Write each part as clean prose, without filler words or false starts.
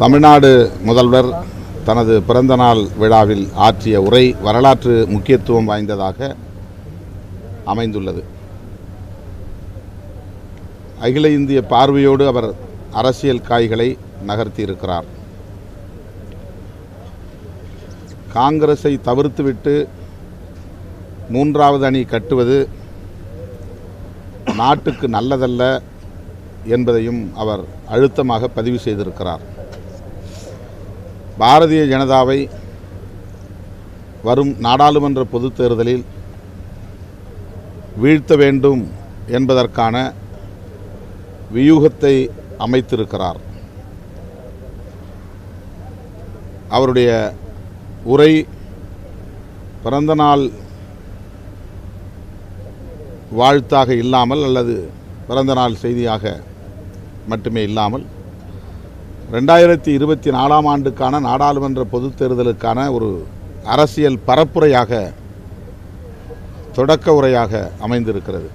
தமிழ்நாடு முதல்வர் தனது பிறந்தநாள் விழாவில் ஆற்றிய உரை வரலாற்று முக்கியத்துவம் வாய்ந்ததாக அமைந்துள்ளது. அகில இந்திய பார்வையோடு அவர் அரசியல் காய்களை நகர்த்தியிருக்கிறார். காங்கிரஸை தவிர்த்துவிட்டு மூன்றாவது அணி கட்டுவது நாட்டுக்கு நல்லதல்ல என்பதையும் அவர் அழுத்தமாக பதிவு செய்திருக்கிறார். பாரதிய ஜனதாவை வரும் நாடாளுமன்ற பொதுத் தேர்தலில் வீழ்த்த வேண்டும் என்பதற்கான வியூகத்தை அமைத்திருக்கிறார். அவருடைய உரை பிறந்தநாள் வாழ்த்தாக இல்லாமல் அல்லது பிறந்தநாள் செய்தியாக மட்டுமே இல்லாமல் 2024ஆம் ஆண்டுக்கான நாடாளுமன்ற பொதுத் தேர்தலுக்கான ஒரு அரசியல் பரப்புரையாக, தொடக்க உரையாக அமைந்திருக்கிறது.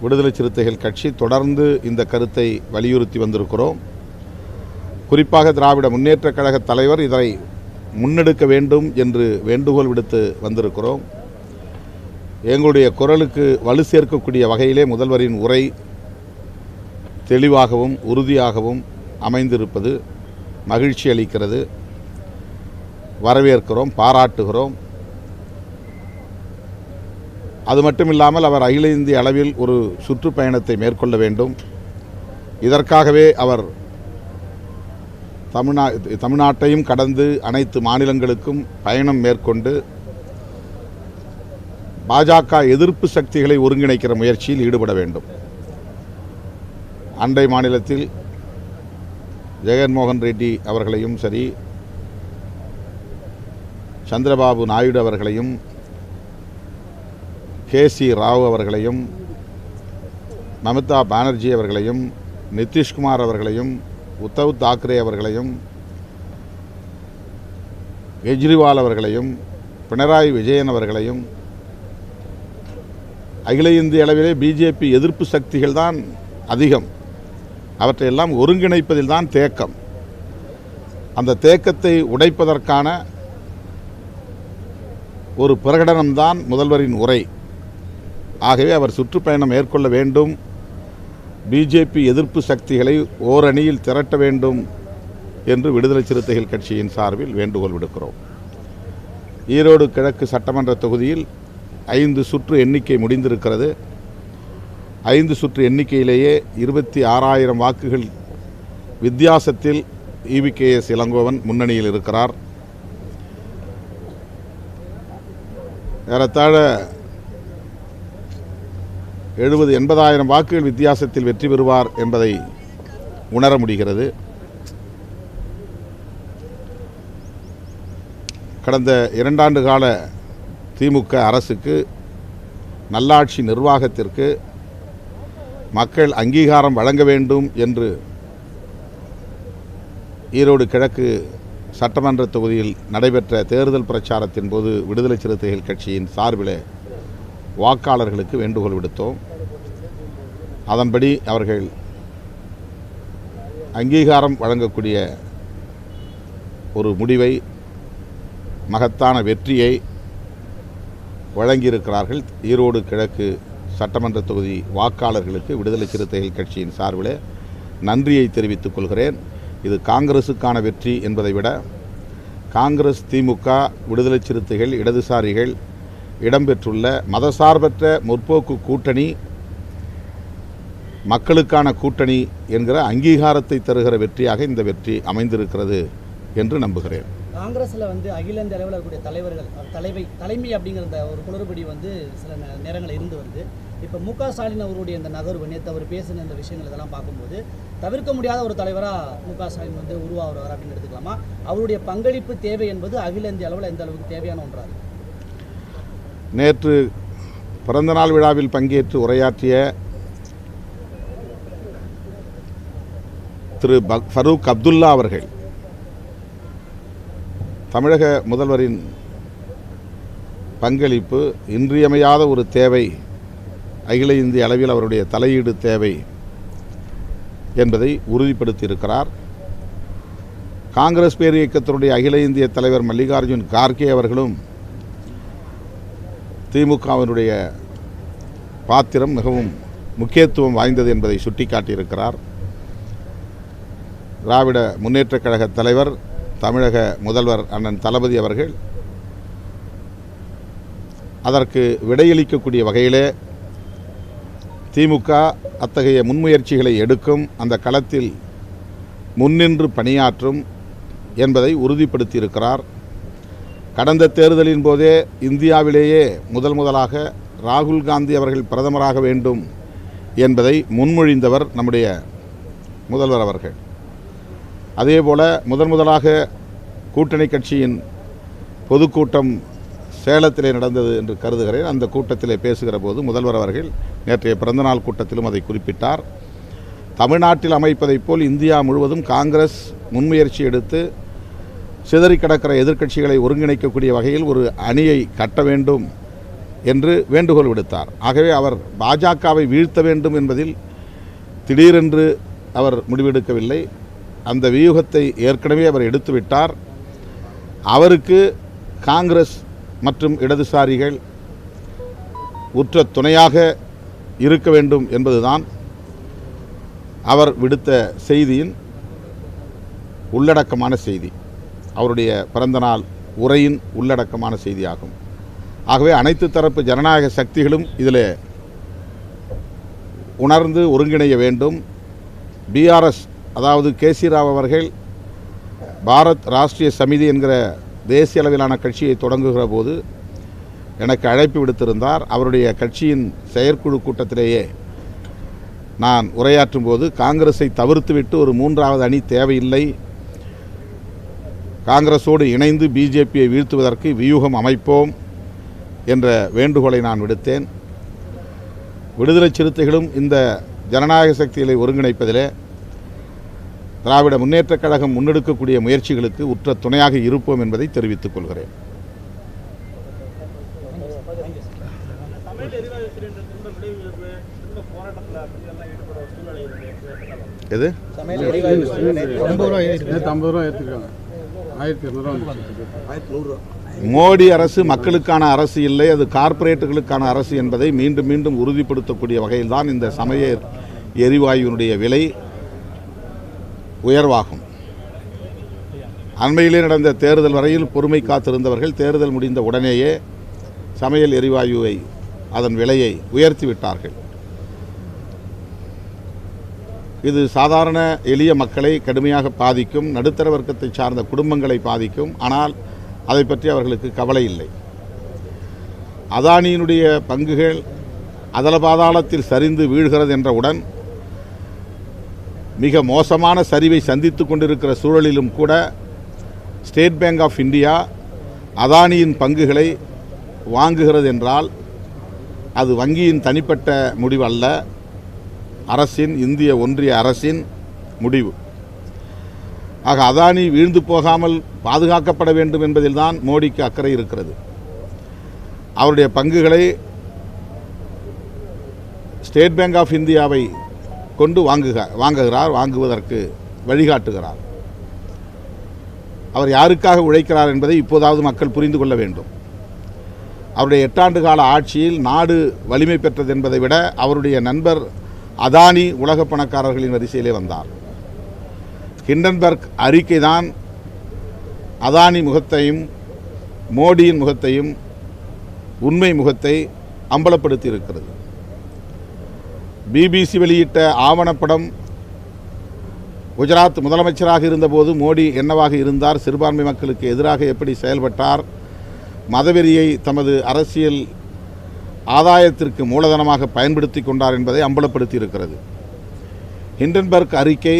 விடுதலை சிறுத்தைகள் கட்சி தொடர்ந்து இந்த கருத்தை வலியுறுத்தி வந்திருக்கிறோம். குறிப்பாக திராவிட முன்னேற்றக் கழக தலைவர் இதை முன்னெடுக்க வேண்டும் என்று வேண்டுகோள் விடுத்து வந்திருக்கிறோம். எங்களுடைய குரலுக்கு வலு சேர்க்கக்கூடிய வகையிலே முதல்வரின் உரை தெளிவாகவும் உறுதியாகவும் அமைந்திருப்பது மகிழ்ச்சி அளிக்கிறது. வரவேற்கிறோம், பாராட்டுகிறோம். அது மட்டுமில்லாமல் அவர் அகில இந்திய அளவில் ஒரு சுற்றுப்பயணத்தை மேற்கொள்ள வேண்டும். இதற்காகவே அவர் தமிழ்நாட்டையும் கடந்து அனைத்து மாநிலங்களுக்கும் பயணம் மேற்கொண்டு பாஜக எதிர்ப்பு சக்திகளை ஒருங்கிணைக்கிற முயற்சியில் ஈடுபட வேண்டும். அண்டை மாநிலத்தில் ஜெகன்மோகன் ரெட்டி அவர்களையும் சரி, சந்திரபாபு நாயுடு அவர்களையும், கேசி ராவ் அவர்களையும், மம்தா பானர்ஜி அவர்களையும், நிதிஷ்குமார் அவர்களையும், உத்தவ் தாக்கரே அவர்களையும், கெஜ்ரிவால் அவர்களையும், பினராயி விஜயன் அவர்களையும், அகில இந்திய அளவிலே பிஜேபி எதிர்ப்பு சக்திகள் தான் அதிகம். அவற்றையெல்லாம் ஒருங்கிணைப்பதில் தான் தேக்கம். அந்த தேக்கத்தை உடைப்பதற்கான ஒரு பிரகடனம்தான் முதல்வரின் உரை. ஆகவே அவர் சுற்றுப்பயணம் மேற்கொள்ள வேண்டும், பிஜேபி எதிர்ப்பு சக்திகளை ஓரணியில் திரட்ட வேண்டும் என்று விடுதலை சிறுத்தைகள் கட்சியின் சார்பில் வேண்டுகோள் விடுக்கிறோம். ஈரோடு கிழக்கு சட்டமன்ற தொகுதியில் 5 சுற்று எண்ணிக்கை முடிந்திருக்கிறது. 5 சுற்று எண்ணிக்கையிலேயே 26,000 வாக்குகள் வித்தியாசத்தில் EVKS இளங்கோவன் முன்னணியில் இருக்கிறார். ஏறத்தாழ 70,000-80,000 வாக்குகள் வித்தியாசத்தில் வெற்றி பெறுவார் என்பதை உணர முடிகிறது. கடந்த 2 ஆண்டு கால திமுக அரசுக்கு, நல்லாட்சி நிர்வாகத்திற்கு மக்கள் அங்கீகாரம் வழங்க வேண்டும் என்று ஈரோடு கிழக்கு சட்டமன்ற தொகுதியில் நடைபெற்ற தேர்தல் பிரச்சாரத்தின் போது விடுதலை சிறுத்தைகள் கட்சியின் சார்பில் வாக்காளர்களுக்கு வேண்டுகோள் விடுத்தோம். அதன்படி அவர்கள் அங்கீகாரம் வழங்கக்கூடிய ஒரு முடிவை, மகத்தான வெற்றியை வழங்கியிருக்கிறார்கள். ஈரோடு கிழக்கு சட்டமன்ற தொகுதி வாக்காளர்களுக்கு விடுதலை சிறுத்தைகள் கட்சியின் சார்பில் நன்றியை தெரிவித்துக் கொள்கிறேன். இது காங்கிரஸுக்கான வெற்றி என்பதை விட, காங்கிரஸ், திமுக, விடுதலை சிறுத்தைகள், இடதுசாரிகள் இடம்பெற்றுள்ள மதசார்பற்ற முற்போக்கு கூட்டணி மக்களுக்கான கூட்டணி என்கிற அங்கீகாரத்தை தருகிற வெற்றியாக இந்த வெற்றி அமைந்திருக்கிறது என்று நம்புகிறேன். காங்கிரஸில் அகில இந்திய அளவில் இருக்கக்கூடிய தலைவர்கள், தலைமை அப்படிங்கிற ஒரு குளறுபடி சில நேரங்கள் இருந்து வருது. இப்போ மு.க. ஸ்டாலின் அவருடைய இந்த நகர்வு, நேற்று அவர் பேசின இந்த விஷயங்கள் இதெல்லாம் பார்க்கும்போது தவிர்க்க முடியாத ஒரு தலைவராக மு.க. ஸ்டாலின் உருவாகிறார் அப்படின்னு எடுத்துக்கலாமா? அவருடைய பங்களிப்பு தேவை என்பது அகில இந்திய அளவில் எந்த அளவுக்கு தேவையான ஒன்றாக? நேற்று பிறந்தநாள் விழாவில் பங்கேற்று உரையாற்றிய திரு ஃபரூக் அப்துல்லா அவர்கள் தமிழக முதல்வரின் பங்களிப்பு இன்றியமையாத ஒரு தேவை, அகில இந்திய அளவில் அவருடைய தலையீடு தேவை என்பதை உறுதிப்படுத்தியிருக்கிறார். காங்கிரஸ் பேர் இயக்கத்தினுடைய அகில இந்திய தலைவர் மல்லிகார்ஜுன் கார்கே அவர்களும் திமுகவினுடைய பாத்திரம் மிகவும் முக்கியத்துவம் வாய்ந்தது என்பதை சுட்டிக்காட்டியிருக்கிறார். திராவிட முன்னேற்றக் கழக தலைவர் தமிழக முதல்வர் அண்ணன் தளபதி அவர்கள் அதற்கு விடையளிக்கக்கூடிய வகையிலே திமுக அத்தகைய முன்முயற்சிகளை எடுக்கும், அந்த களத்தில் முன்னின்று பணியாற்றும் என்பதை உறுதிப்படுத்தியிருக்கிறார். கடந்த தேர்தலின் போதே இந்தியாவிலேயே முதலாக ராகுல் காந்தி அவர்கள் பிரதமராக வேண்டும் என்பதை முன்மொழிந்தவர் நம்முடைய முதல்வர் அவர்கள். அதேபோல முதலாக கூட்டணி கட்சியின் பொதுக்கூட்டம் சேலத்திலே நடந்தது என்று கருதுகிறேன். அந்த கூட்டத்திலே பேசுகிற போது முதல்வர் அவர்கள் நேற்றைய பிறந்தநாள் கூட்டத்திலும் அதை குறிப்பிட்டார். தமிழ்நாட்டில் அமைப்பதைப் போல் இந்தியா முழுவதும் காங்கிரஸ் முன்முயற்சி எடுத்து சிதறி கிடக்கிற எதிர்க்கட்சிகளை ஒருங்கிணைக்கக்கூடிய வகையில் ஒரு அணியை கட்ட வேண்டும் என்று வேண்டுகோள் விடுத்தார். ஆகவே அவர் பாஜகவை வீழ்த்த வேண்டும் என்பதில் திடீரென்று அவர் முடிவெடுக்கவில்லை. அந்த வியூகத்தை ஏற்கனவே அவர் எடுத்துவிட்டார். அவருக்கு காங்கிரஸ் மற்றும் இடதுசாரிகள் உற்ற துணையாக இருக்க வேண்டும் என்பதுதான் அவர் விடுத்த செய்தியின் உள்ளடக்கமான செய்தி, அவருடைய பிறந்தநாள் உரையின் உள்ளடக்கமான செய்தியாகும். ஆகவே அனைத்து தரப்பு ஜனநாயக சக்திகளும் இதில் உணர்ந்து ஒருங்கிணைய வேண்டும். பிஆர்எஸ், அதாவது கேசி ராவ் அவர்கள் பாரத் ராஷ்டிரிய சமிதி என்கிற தேசிய அளவிலான கட்சியை தொடங்குகிற போது எனக்கு அழைப்பு விடுத்திருந்தார். அவருடைய கட்சியின் செயற்குழு கூட்டத்திலேயே நான் உரையாற்றும் போது காங்கிரஸை தவிர்த்துவிட்டு ஒரு மூன்றாவது அணி தேவையில்லை, காங்கிரஸோடு இணைந்து பிஜேபியை வீழ்த்துவதற்கு வியூகம் அமைப்போம் என்ற வேண்டுகோளை நான் விடுத்தேன். விடுதலை சிறுத்தைகளும் இந்த ஜனநாயக சக்திகளை ஒருங்கிணைப்பதிலே திராவிட முன்னேற்றக் கழகம் முன்னெடுக்கக்கூடிய முயற்சிகளுக்கு உற்ற துணையாக இருப்போம் என்பதை தெரிவித்துக் கொள்கிறேன். எது மோடி அரசு மக்களுக்கான அரசு இல்லை, அது கார்ப்பரேட்டுகளுக்கான அரசு என்பதை மீண்டும் மீண்டும் உறுதிப்படுத்தக்கூடிய வகையில்தான் இந்த சமையல் எரிவாயுவினுடைய விலை உயர்வாகும். அண்மையிலே நடந்த தேர்தல் வரையில் பொறுமை காத்திருந்தவர்கள் தேர்தல் முடிந்த உடனேயே சமையல் எரிவாயுவை அதன் விலையை உயர்த்திவிட்டார்கள். இது சாதாரண எளிய மக்களை கடுமையாக பாதிக்கும், நடுத்தர வர்க்கத்தை சார்ந்த குடும்பங்களை பாதிக்கும். ஆனால் அதை பற்றி அவர்களுக்கு கவலை இல்லை. அதானியினுடைய பங்குகள் அதல பாதாளத்தில் சரிந்து வீழ்கிறது என்றவுடன் மிக மோசமான சரிவை சந்தித்து கொண்டிருக்கிற சூழலிலும் கூட ஸ்டேட் பேங்க் ஆஃப் இந்தியா அதானியின் பங்குகளை வாங்குகிறது என்றால் அது வங்கியின் தனிப்பட்ட முடிவு அல்ல, அரசின், இந்திய ஒன்றிய அரசின் முடிவு. ஆக அதானி வீழ்ந்து போகாமல் பாதுகாக்கப்பட வேண்டும் என்பதில்தான் மோடிக்கு அக்கறை இருக்கிறது. அவருடைய பங்குகளை ஸ்டேட் பேங்க் ஆஃப் இந்தியாவை கொண்டு வாங்குகிறார், வாங்குவதற்கு வழிகாட்டுகிறார். அவர் யாருக்காக உழைக்கிறார் என்பதை இப்போதாவது மக்கள் புரிந்து கொள்ள வேண்டும். அவருடைய 8 ஆண்டு கால ஆட்சியில் நாடு வலிமை பெற்றது என்பதை விட அவருடைய நண்பர் அதானி உலக பணக்காரர்களின் வரிசையிலே வந்தார். ஹிண்டன்பர்க் அறிக்கை தான் அதானி முகத்தையும் மோடியின் முகத்தையும் உண்மை முகத்தை அம்பலப்படுத்தி இருக்கிறது. பிபிசி வெளியிட்ட ஆவணப்படம் குஜராத் முதலமைச்சராக இருந்தபோது மோடி என்னவாக இருந்தார், சிறுபான்மை மக்களுக்கு எதிராக எப்படி செயல்பட்டார், மதவெறியை தமது அரசியல் ஆதாயத்திற்கு மூலதனமாக பயன்படுத்தி கொண்டார் என்பதை அம்பலப்படுத்தி இருக்கிறது. ஹிண்டன்பர்க் அறிக்கை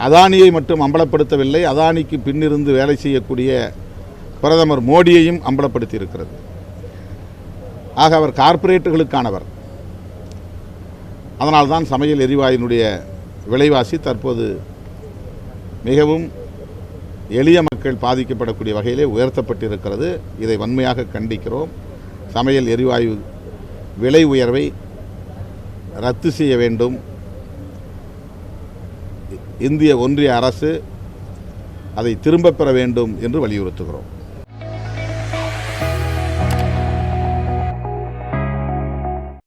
அதானியை மட்டும் அம்பலப்படுத்தவில்லை, அதானிக்கு பின்னிருந்து வேலை செய்யக்கூடிய பிரதமர் மோடியையும் அம்பலப்படுத்தி இருக்கிறது. ஆக அவர் கார்ப்பரேட்டுகளுக்கானவர். அதனால்தான் சமையல் எரிவாயுனுடைய விலைவாசி தற்போது மிகவும் எளிய மக்கள் பாதிக்கப்படக்கூடிய வகையிலே உயர்த்தப்பட்டிருக்கிறது. இதை வன்மையாக கண்டிக்கிறோம். சமையல் எரிவாயு விலை உயர்வை ரத்து செய்ய வேண்டும். இந்திய ஒன்றிய அரசு அதை திரும்பப் பெற வேண்டும் என்று வலியுறுத்துகிறோம்.